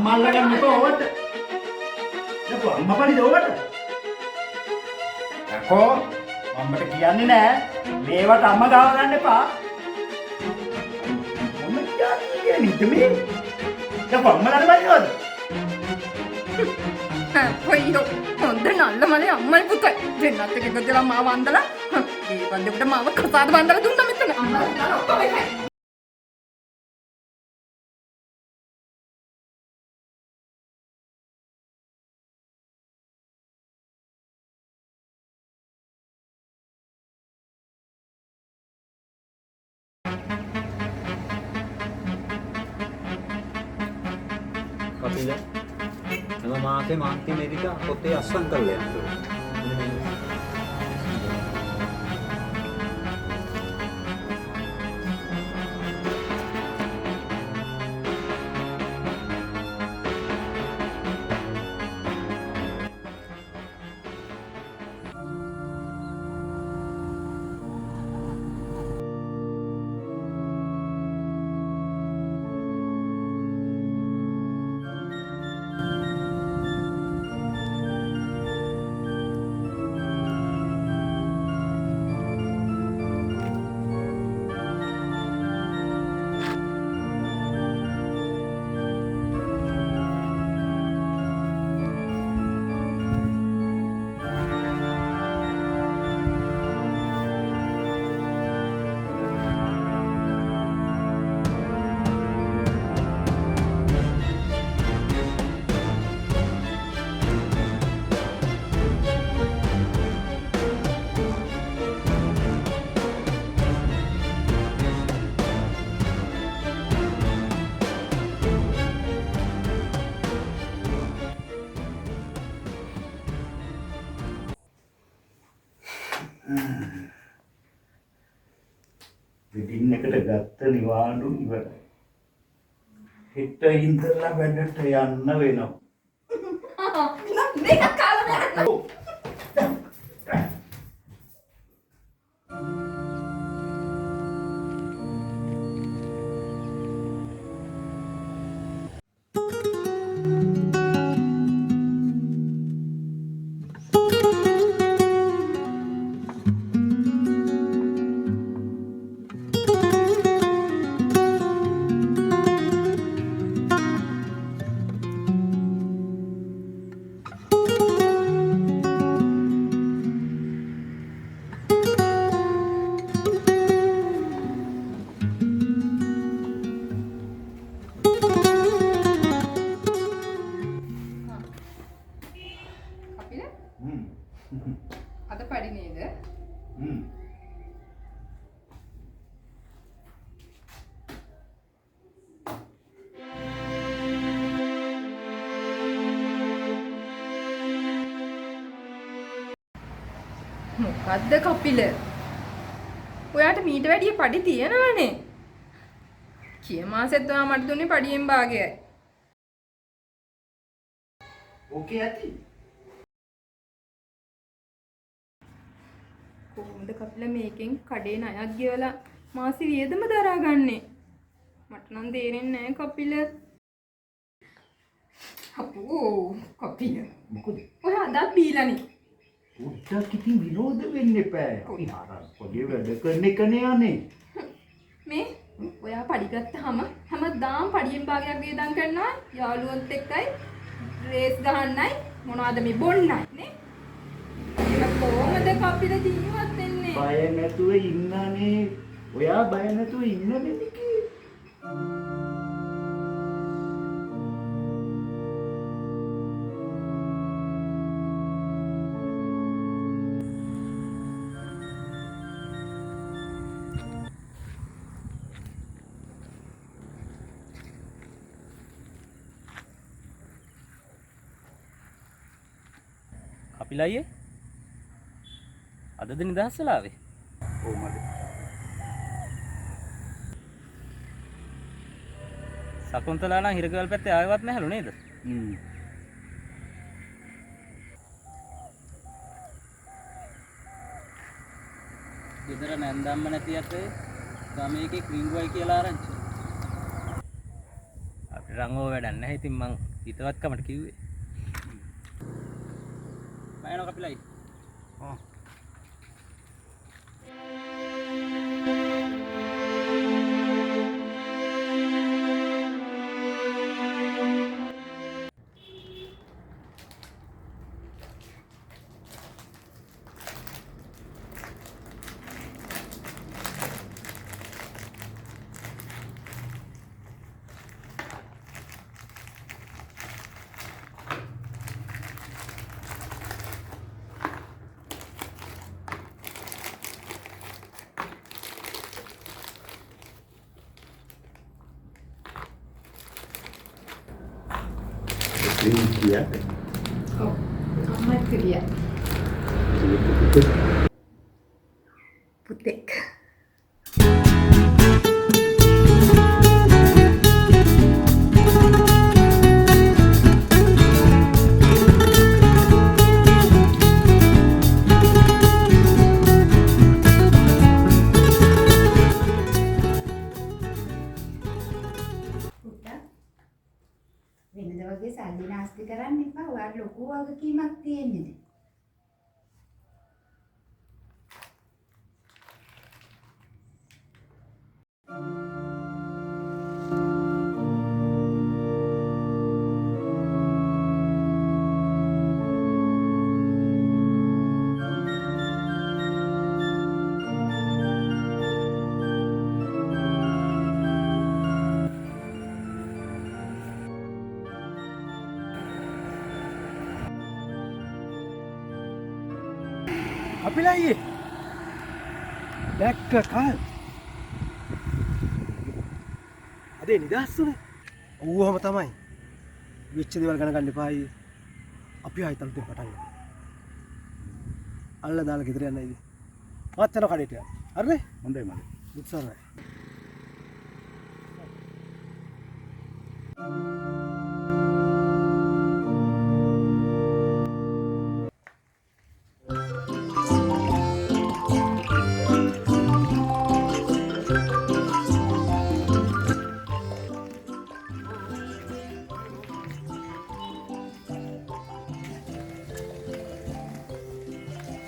අම්මා අල්ලගන්න එපා ඔවට. යකෝ අම්මා පරිද ඔවට. යකෝ අම්මට කියන්නේ නෑ මේවට අම්මා ගාව ගන්න එපා. මොන කියන්නේ මේ? යකෝ අම්මලාට බයිනවද? කොයියෝ හොඳ නල්ල මලේ අම්මයි පුතයි දෙන්නත් එක එකතු වෙලා මාව අන්දලා මේ බන්දෙකුට මාව කසාද බන්දලා දුන්නා මෙතන අම්මලා දාලා ඔක්කොම එකයි. කපිල එම මාසේ මාන්තිමේදික පොතේ අස්සම් කරලා යනවා. වෙඩින් එකට ගත්ත නිවාඩු ඉවරයි. හෙට ඉඳලා වැඩට යන්න වෙනවා. මේක කාලම අද පඩි නේද? මොකද්ද කපිල? ඔයාට මීට වැඩිය පඩි තියෙනවනේ. කිය මාසෙත් ඔයා මට දුන්නේ පඩියෙන් භාගයයි. ඕකේ ඇති. කොහොමද කපිල මේකෙන් කඩේ ණයක් ගෙවලා මාසි වියදම දරාගන්නේ? මට නම් තේරෙන්නේ නැහැ කපිල. අපෝ කපිල මොකද? ඔය අදත් බීලානේ. උඩට ඉතින් විනෝද වෙන්න එපා. අපි ආරක් පොඩි වැඩ කරන එකනේ යන්නේ. මේ ඔයා පඩි ගත්තාම හැමදාම පඩියෙන් භාගයක් වේදම් කරනවා යාළුවොත් එක්කයි රේස් ගහන්නයි මොනවද මේ බොන්නයි නේ? ඒක කොහොමද කපිල ජීවත් වෙන්නේ? බය නැතුව ඉන්නනේ. ඔයා බය නැතුව ඉන්න දෙනිකේ. කපිල අයියේ අදද නිදහස් වෙලා ආවේ? ඔව් මද. සකුන්තලා නම් හිරකවල් පැත්තේ ආවෙවත් නැහැලු නේද? ගෙදර නැන්දම්ම නැති අතේ ගමේකේ ක්‍රින්ගුවයි කියලා ආරංචි. අපිට රංගෝ වැඩක් නැහැ. ඉතින් මං හිතවත්කමට කිව්වේ. මම යනවා කපිලයි. ආ Iya. ඔව් අම්මත් කිරියා පුතෙක් වෙනද වගේ සල්ලි නාස්ති කරන්න එපා. ඔයාට ලොකු වගකීමක් තියෙන්නේ. අපිලා අයියේ දැක්ක කාල් අදේ නිදහස්ුනේ ඌවම තමයි වෙච්ච දේවල් ගණන් ගන්න එපා අයියේ අපි ආයෙත් අලුතෙන් පටන් ගමු අල්ල දාලා ගෙදර යන්න අයියේ මාත් යනවා කඩේට යන්න හරිනේ හොඳයි මල්ලි. උත්සාහයි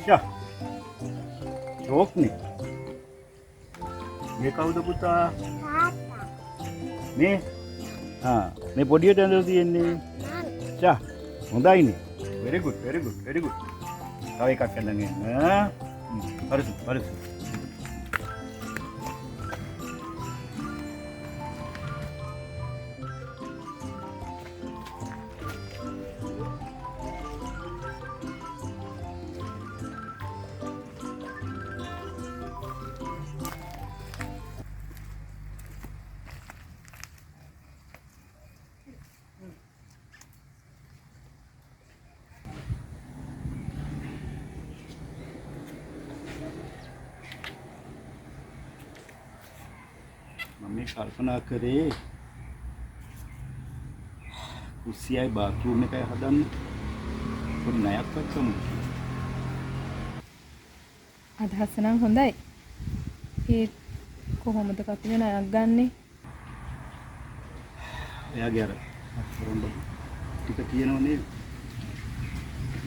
Ya. Jok nih. Dia kau udah puta. Nih. Nih podium dan roti ini. Cah. Hondai ini. Very good, very good, very good. Kau ikat kandangnya. Harus, harus. මම කල්පනා කරේ කුස්සියයි බාත්රූම් එකයි හදන්න පොඩි ණයක් ගත්තමු. අදහස නම් හොඳයි ඒ කොහොමද කපිල ණයක් ගන්නෙ එයාගේ අර රොන්ඩ ටික තියෙනව නේද?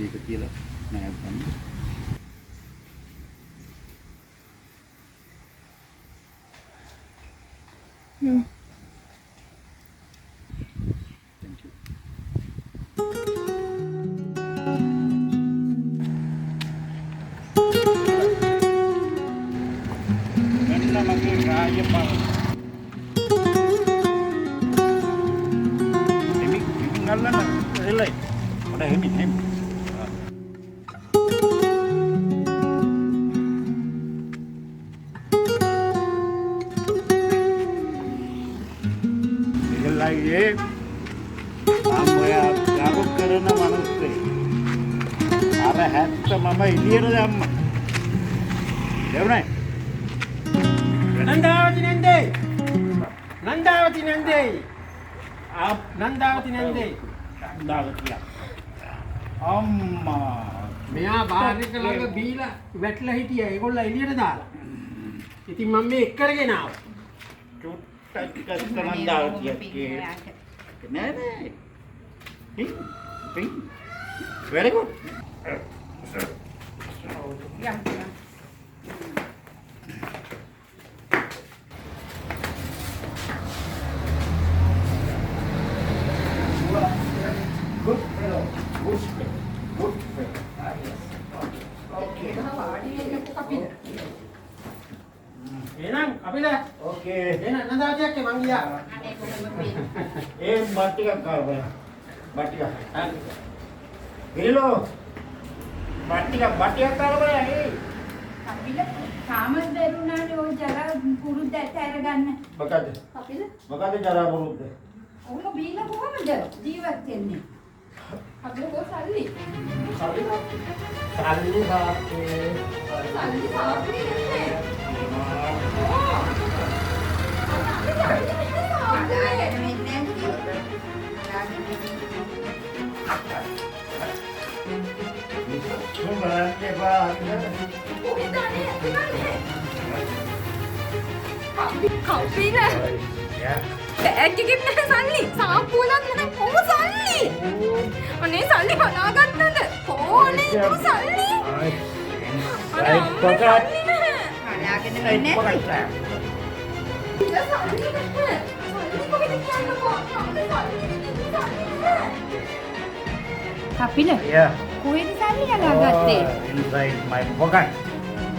ඒක කියලා ණයක් ගන්න. Thank you. මෙන්න මගේ රාජපාල. එමි ගල්ලන්න එල්ලයි. මට එමි. ये हम या जागो करना मनुष्य अरे हैत मम इलियर दम्म देवने නන්දාවති නන්දේ නන්දාවති නන්දේ आप නන්දාවති නන්දේ दागतिया अम्मा මෙයා බාර් එක ළඟ බීලා වැටලා හිටියා ඒගොල්ලෝ එළියට දාලා ඉතින් මම මේ එක් කරගෙන ආවා चुट्टा नंदावतिया के नहीं नहीं Ting. Ting. Very good. Good fellow. Good fellow. Good fellow. Ah, yes. Okay. වාඩි වෙන්නකෝ කපිල. එහෙනම් අපිට Okay. එහෙනම් නන්දාවතියක් මං ගියා. අනේ කොහොමද වෙන්නේ? බත් ටිකක් කාපය. බත් ටිකක්. විරලෝ. බත් ටිකක් කාපය නේ. කපිල තාම බැරුණානේ ওই ජරා පුරුද්ද ඇතර ගන්න. මොකද? කපිල මොකද ජරා බරුද්ද? ඔහොම බීලා කොහමද ජීවත් වෙන්නේ? කපිල කො සල්ලි. සල්ලි සාප්පේ. සල්ලි සාප්පේ නෙන්නේ. අලාගෙන වෙන්නේ නැහැ. Sumbernya Pak. Kapila Ya. Bag එකෙත් නැහැ සල්ලි. සාප්පුවලත් නැහැ. කොහොම සල්ලි? අනේ සල්ලි හොයාගත්තද? කොහොනේ කො සල්ලි? Saya pokat. අලාගෙන වෙන්නේ නැහැ. ඉතින් සල්ලි නැහැ. සල්ලි කොහෙද කියන්නකෝ? සල්ලි නැහැ. කපිල Ya. කොහෙද සල්ලි අලාගත්තේ? Inside my pocket.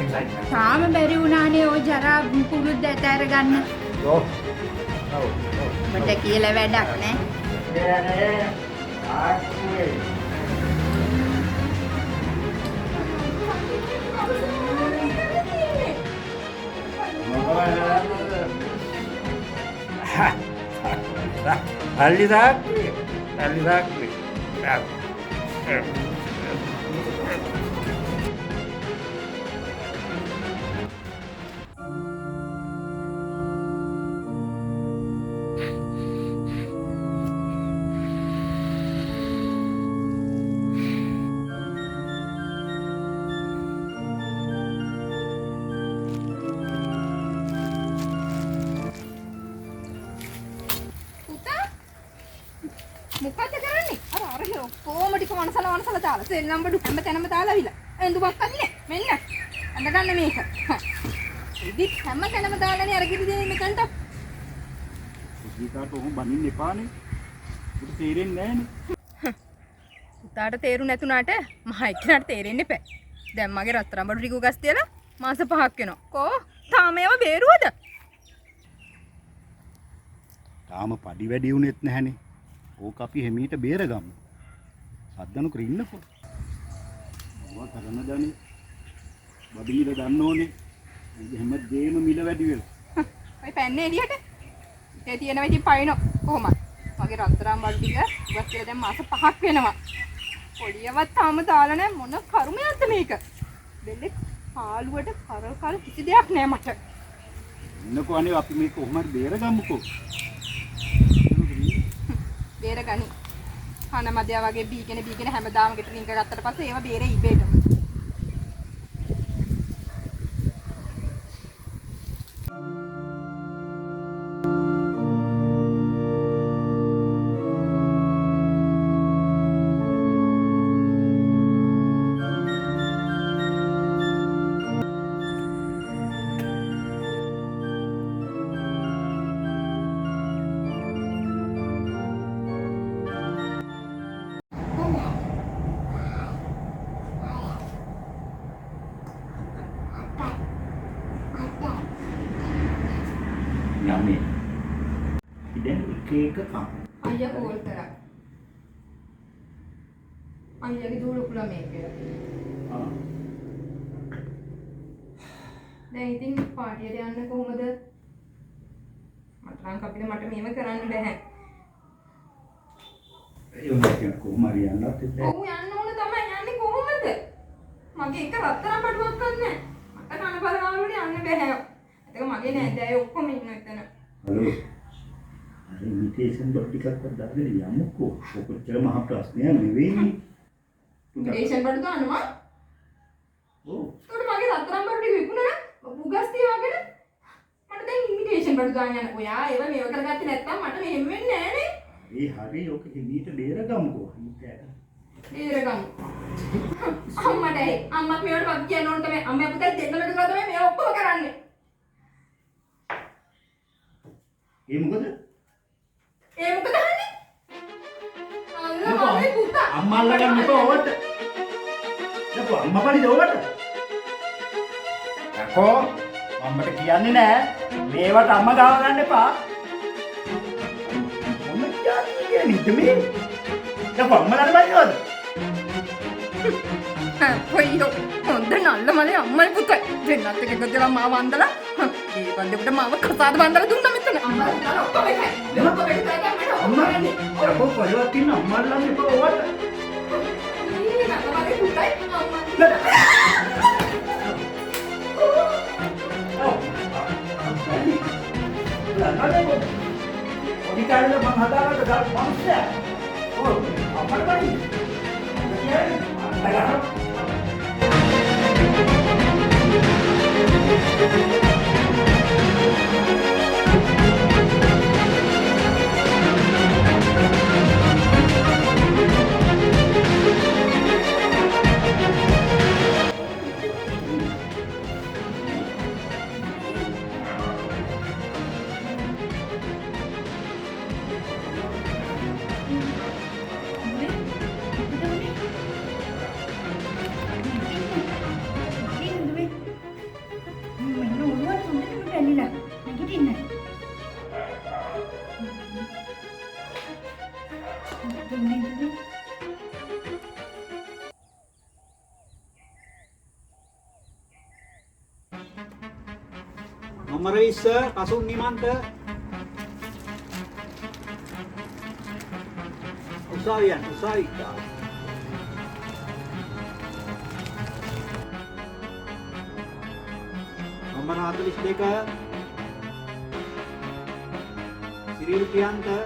Inside. තාම බැරි වුණානේ ওই ජරා පුරුද්ද ඇතර ගන්න. Go. No. මට කියලා වැඩක් නැහැ. Ya, ya. Aku. Alidaki. මොකද කරන්නේ? අර කොහොම ටික වනසල දාලා සෙල්ලම් බඩු හැම තැනම දාලා අවිලා. එඳුමක් අන්නේ. මෙන්න. අඳ ගන්න මේක. ඉදිත් හැම තැනම දාලානේ අර කිරි දෙන්නේ මෙතනට. පුතාට උඹ බනින්න එපානේ. උඹට තේරෙන්නේ නැහනේ. පුතාට තේරු නැතුණාට මහ එක්කනට තේරෙන්න එපා. දැන් මගේ රත්තරන් බඩු ටික උගස් තියලා මාස 5ක් වෙනවා. කෝ තාම ඒව බේරුවද? තාම පඩි වැඩි වුණෙත් නැහනේ. ඕක අපි හැමීට බේරගමු. සද්දනුකර ඉන්නකෝ. ඔවා කරන දනේ. බඩිල ගන්න ඕනේ. හැම දෙයක්ම මිල වැඩි වෙලා. ඔය පැන්නේ එළියට. ඒ තියෙනවා ඉතින් පයින්ෝ කොහොමද? මගේ රත්තරන් බඩු ටික උගස් කියලා දැන් මාස 5ක් වෙනවා. පොඩියවත් තාම දාලා නැහැ මොන කරුමයක්ද මේක? දෙල්ලේ පාළුවට කරකල් කිසි දෙයක් නැහැ මට. ඉන්නකෝ අනේ අපි මේක කොහොමද බේරගමුකෝ. බේරගනි. කන මැදයා වගේ බීගෙන හැමදාම ගෙට රින්ග ගත්තට පස්සේ ඒව බේරේ ඉබේටම. යන්නේ. ඉතින් එක කම්. අයියා කෝල් කරා. අයියාගේ දූ ලොකු ළමයෙක් කියලා. ආ. දැන් ඉතින් පාටියට යන්න කොහොමද? මට නම් කපිල මට මේව කරන්න බෑ. ඒ වගේ කොහොම හරි යන්නත් එපා. ඔව් යන්න ඕන තමයි යන්නේ කොහොමද? මගේ එක රත්තරන් බඩුවක්වත් නැහැ. මට කන බලවලුනේ යන්න බෑ. ඒක මගේ නෑදෑය ඔක්කොම ඉන්න එතන. හලෝ. අර ඉමිටේෂන් බඩු ටිකක් දාගෙන යමුකෝ. ඔකොච්චර මහ ප්‍රශ්නයක් නෙවෙයි. ඉමිටේෂන් බඩු දානවා. ඔව්. ඒකට මගේ රත්තරන් බඩු ටික විකුණලා උගස් තියාගෙන මට දැන් ඉමිටේෂන් බඩු දාන්න යන්න. ඔයා ඒව මේව කරගත්තේ නැත්තම් මට මෙහෙම වෙන්නේ නෑනේ. හරි ඕක හිමීට බේරගමුකෝ. බේරගමු. අම්මට ඇයි අම්මත් මේවට වක් කියන්න ඕන තමයි. අම්මා පුතේ දෙන්නලට කරලා තමයි මේ ඔක්කොම කරන්නේ. ඒ මොකද? ඒ මොකද අහන්නේ? අල්ලා මගේ පුතා. අම්මා අල්ලගන්න එපා ඔවට. යකෝ අම්මා පරිද ඔවට? යකෝ අම්මට කියන්නේ නෑ මේවට අම්මා ගාව ගන්න එපා. මොන කියන්නේ මේ? යකෝ අම්මලාට බයිනවද? කොයියෝ හොඳ නල්ල මලේ අම්මයි පුතයි. දෙන්නත් එක එකතු වෙලා මාව අන්දලා මේ බන්දෙකුට මාව කසාද බන්දලා දුන්නා මෙතන. අම්මා දාලා ඔක්කොම එකයි. ඔක්කොම එක කරලා මට අම්මා යකෝ පරිවත් ඉන්න අම්මා ළඟ එපා ඔවට. මගේ පුතයි අම්මා. ඔඩි කාලේ මම හදාගත්ත ගල් මනුස්සයා. ඔව් අපර බයි. Nomor 20 Kasung Nimanta. Usahayan, usahaika. Nomor 42 Siril Pianta.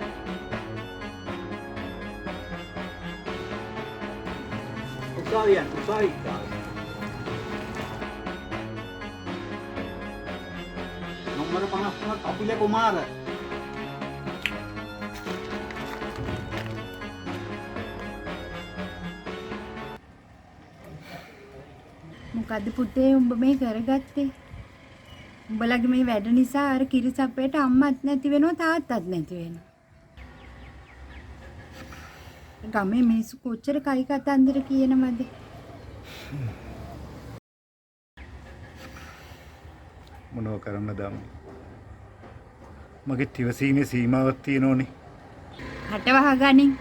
Usahayan, usahaika. Nomor 50 Kapila Kumara. මොකද්ද පුතේ උඹ මේ කරගත්තේ? උඹලගේ මේ වැඩ නිසා අර කිරිසප්පේට අම්මත් නැති වෙනවා තාත්තත් නැති වෙනවා. ගමේ මිනිස්සු කොච්චර කයි කතන්දර කියනවද? මොනව කරන්නද අම්මේ? මගේ ඉවසීමේ සීමාවක් තියෙනෝනේ. හට වහගනින්.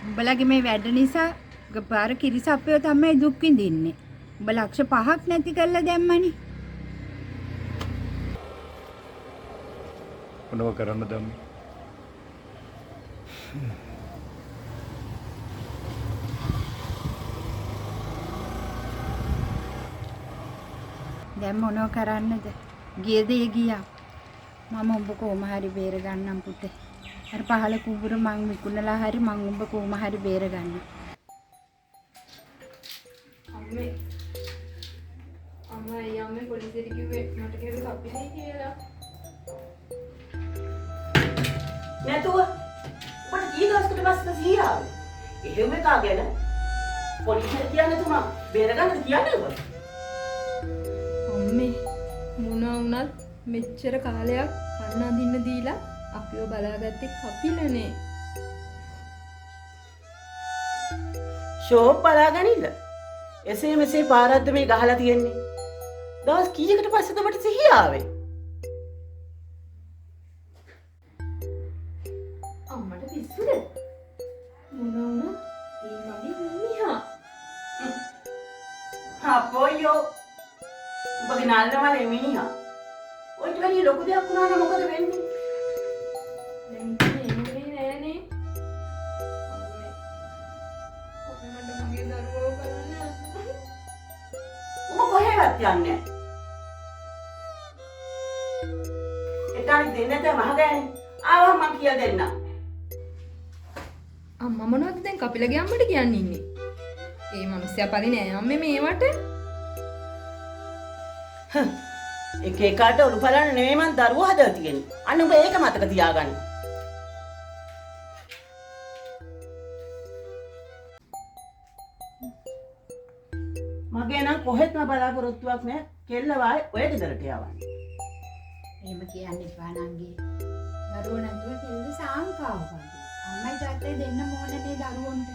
උඹලගේ මේ වැඩ නිසා ගපාර කිරිසප්පේ තමයි දුක් විඳින්නේ. උඹ ලක්ෂ 5ක් නැති කරලා දැම්මනේ. මොනව කරන්නද අම්මේ? දැන් මොනව කරන්නද? ගිය දේ ගියා. මම උඹ කොහොම හරි බේර ගන්නම් පුතේ. අර පහල කුඹුර මං විකුණලා හරි මං උඹ කොහොම හරි බේර ගන්නම්. අම්මේ අම්මා පොලිසියට කිව්වේ මට කියලා කප්පිනේ කියලා. නැතුව මට කී දවසකට පස්සේ සිහිය ආවේ. එහෙම එකක් ගැන පොලිසියට කියන්නේ තුමා බේරගන්නද කියන්නේ ඔබ? අම්මේ මොනවා වුණත් මෙච්චර කාලයක් කන්න අඳින්න දීලා අපිව බලාගත්තේ කපිලනේ. ෂෝප් බලාගනින්න. එසේ මෙසේ පාරද්ද මේ ගහලා තියෙන්නේ. දවස් කීයකට පස්සේද මට සිහිය ආවේ? අම්මට පිස්සුද? මොනවා වුණත් ඒ මගේ මිනිහා. අපෝයෝ. ඔබගේ නල්ලමලේ මිනිහා. ඔයිට වැඩි ලොකු දෙයක් වුණා නම් මොකද වෙන්නේ? දැන් ඉන්නේ නෑනේ. අම්මේ ඔබ මට මගේ දරුවෝ කරන්නේ. ඔබ කොහෙවත් යන්නේ නැහැ. එතන දෙන්නට මහගෑණි ආවම මං කියලා දෙන්නම්. අම්මා මොනවද දැන් කපිලගේ අම්මට කියන්නේ ඉන්නේ? ඒ මිනිස්සයා පරි නෑ අම්මේ මේවට. එක එකාට ඔලු බලන්න නෙමෙයි මං දරුවෝ හදලා තියෙන්නේ. අන්න ඔබ ඒක මතක තියාගන්න. කොහෙත්ම බලාපොරොත්තුවක් නෑ කෙල්ල වායි ඔය ගෙදරට යවන්න. එහෙම කියන්න එපා නංගි. දරුවෝ නැතුව කෙල්ල සාංකාව වගේ. අම්මයි තාත්තයි දෙන්න ඕනේ දරුවන්ට.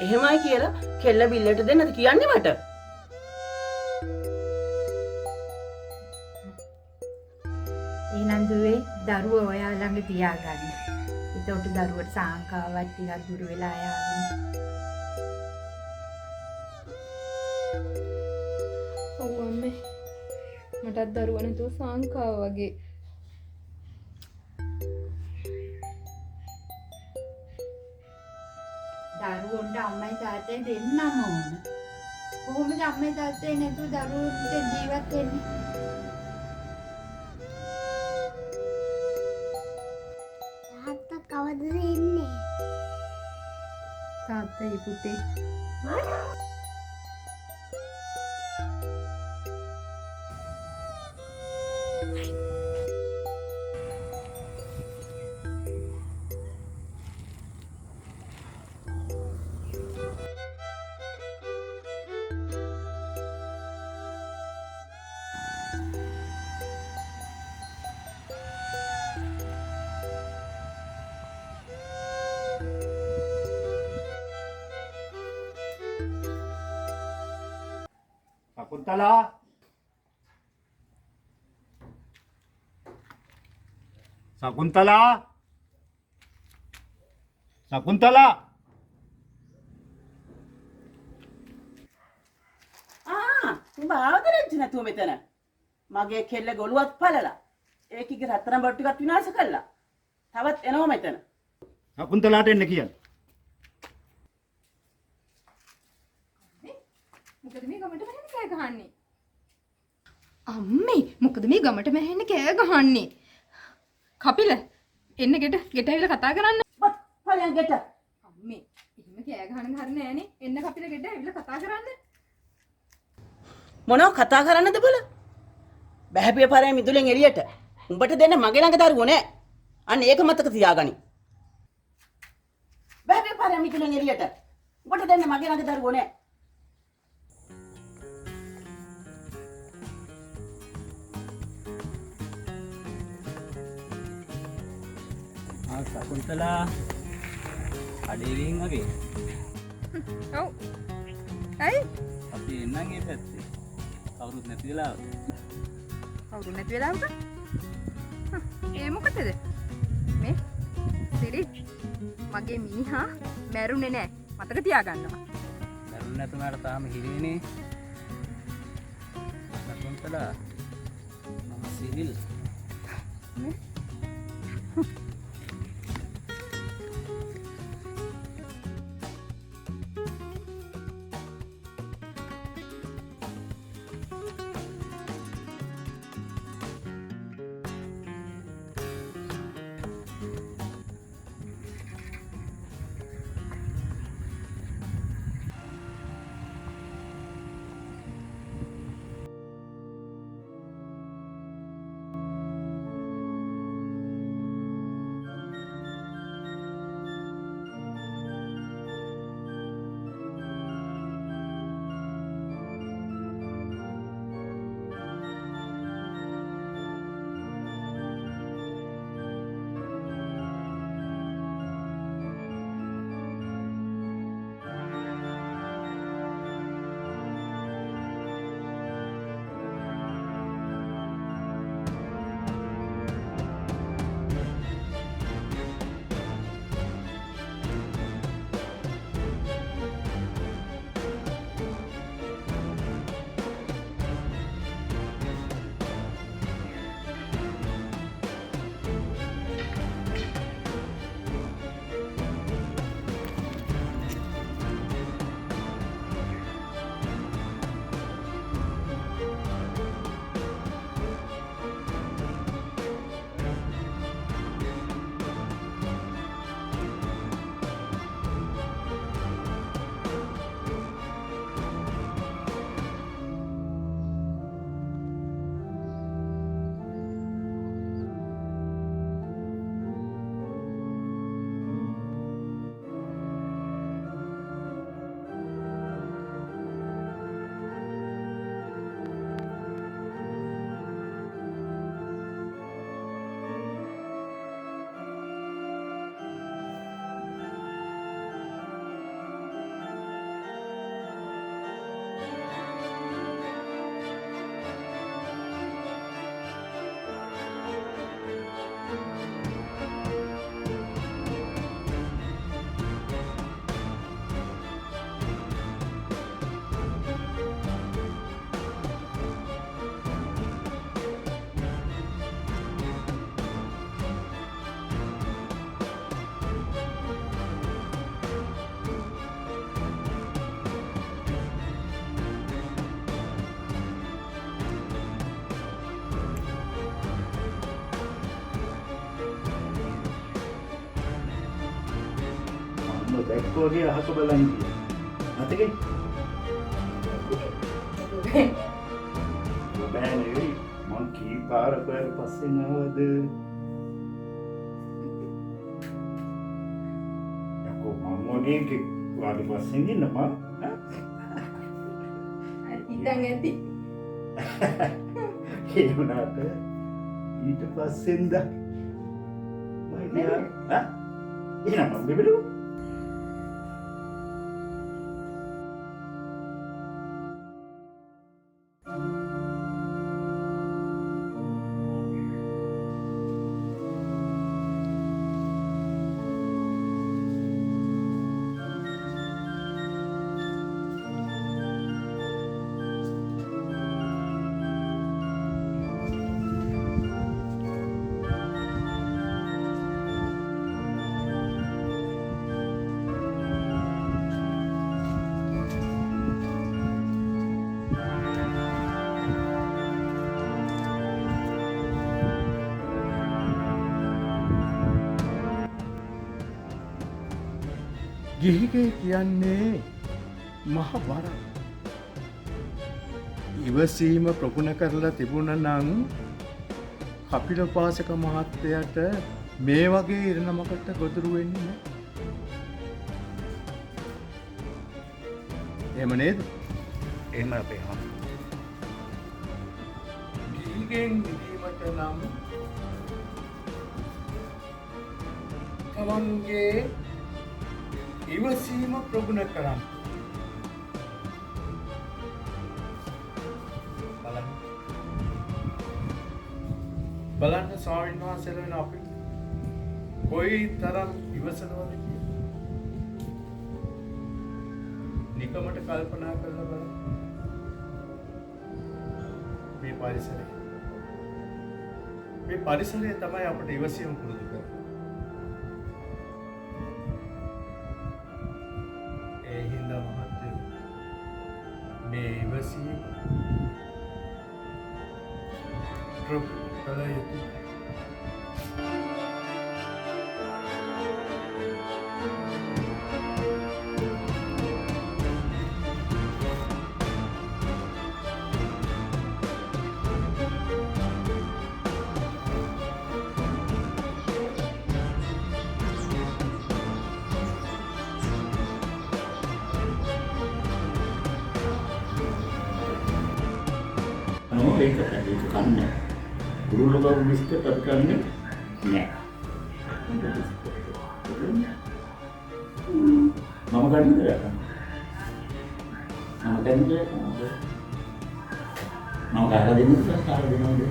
එහෙමයි කියලා කෙල්ල බිල්ලට දෙන්නද කියන්නේ මට? එහෙනම් දුවේ දරුවෝ ඔයා ළඟ තියාගන්න. එතකොට දරුවට සාංකාවක් ටිකක් දුර වෙලා යාවි. ඔව් අම්මේ. මටත් දරුවා නැතුව සාංකාව වගේ. දරුවන්ට අම්මයි තාත්තයි දෙන්නම ඕන. කොහොමද අම්මයි තාත්තයි නැතුව දරුවන්ට ජීවත් වෙන්නේ? තාත්තා කවදද එන්නේ? තාත්තයි පුතේ. සකුන්තලා සකුන්තලා සකුන්තලා උඹ ආවද නැතුව මෙතන? මගේ කෙල්ල ගොළුවත් පළලා. ඒකිගේ රත්තරන් බඩු ටිකක් විනාශ කළා. තවත් එනවා මෙතන. සකුන්තලාට එන්න කියන්න. මොකද මේ ගමට මෙහෙම කෑ ගහන්නේ? අම්මේ මොකද මේ ගමට මෙහෙන්න කෑ ගහන්නේ? කපිල එන්න ගෙට ඇවිල්ලා කතා කරන්න. ඵලයන් ගෙට. අම්මේ එහෙම කෑ ගහන්න හරිය නෑනේ. එන්න කපිල ගෙට ඇවිල්ලා කතා කරන්න. මොනව කතා කරන්නද බල? බැහැපිය පාරේ මිදුලෙන් එළියට. උඹට දෙන්න මගේ ළඟ දරුවෝ නෑ. අන්න ඒක මතක තියාගනි. බැහැපිය පාරේ මිදුලෙන් එළියට. උඹට දෙන්න මගේ ළඟ දරුවෝ නෑ. සකුන්තලා අඩේ ගිහින් වගේ. ඔව්. ඇයි? අපි එන්නම් ඒ පැත්තේ. කවුරුත් නැති වෙලාවක. කවුරු නැති වෙලාවක? ඒ මොකටද? මේ සිරි මගේ මිනිහා මැරුණේ නෑ. මතක තියාගන්නවා. දරුවෝ නැතුණාට තාම හිරේනේ. සකුන්තලා මම සිවිල්. මම දැක්කෝ වගේ අහක බලන් ගියා. නැතකේ බෑ නෙවෙයි මං කී පාරක් පස්සේ නවද යකෝ මම වගේ වාගේ පස්සේ ඉන්නම හිතන් ඇති. ඒ වුණාට ඊට පස්සෙන්ද මම ඈ එහෙනම් මම බෙබලු ගිහිගේ කියන්නේ මහ වරක්. ඉවසීම ප්‍රගුණ කරලා තිබුණ නම් කපිලපාසක මහත්තයට මේ වගේ ඉරණමකට ගොදුරු වෙන්නේ නැහැ. එහෙම නේද? එහෙම අපේ හම් ගිහිගෙන් මිදීමට නම් තමන්ගේ ඉවසීම ප්‍රගුණ කරන්න. බලන්න ස්වාමීන් වහන්සේලා වෙන අපි කොයි තරම් ඉවසනවද කියලා. නිකමට කල්පනා කරලා බලන්න. මේ පරිසරය තමයි අපට ඉවසීම පුරුදු කරන්නේ. ඒ හින්දා මහත්තයෝ මේ ඉවසීම කළ යුතුයි. ඒක කන්නේ කුරුල්ලෝ බබු බිස්කට් අපි කන්නේ නෑ මම ගන්නද මම කාලා දෙන්නද කාලා දෙනවද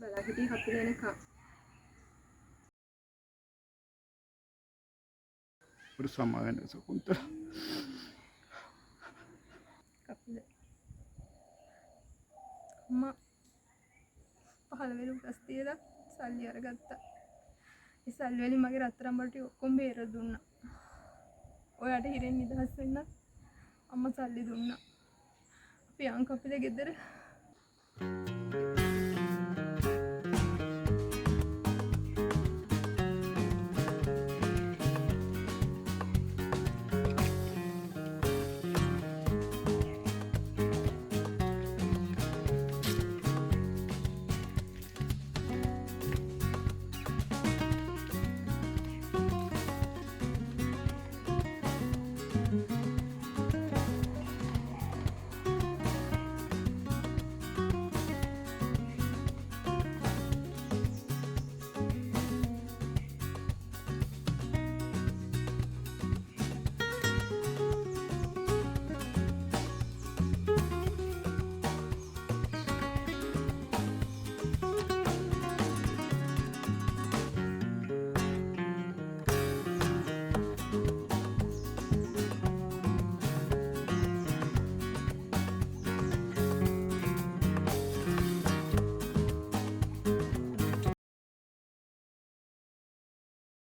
බලා හිටියේ කපිල එනකම්. ഒരു സമാധാനം ശകുന്തള කපිල අම්මා පහළ වෙලු ගස් තියලා සල්ලි අරගත්තා. ඒ සල්ලි වලින් මගේ රත්තරන් වලට ඔක්කොම බේර දුන්නා. ඔයාට හිරෙන් නිදහස් වෙන්න අම්මා සල්ලි දුන්නා. අපි යන් කපිල ගෙදර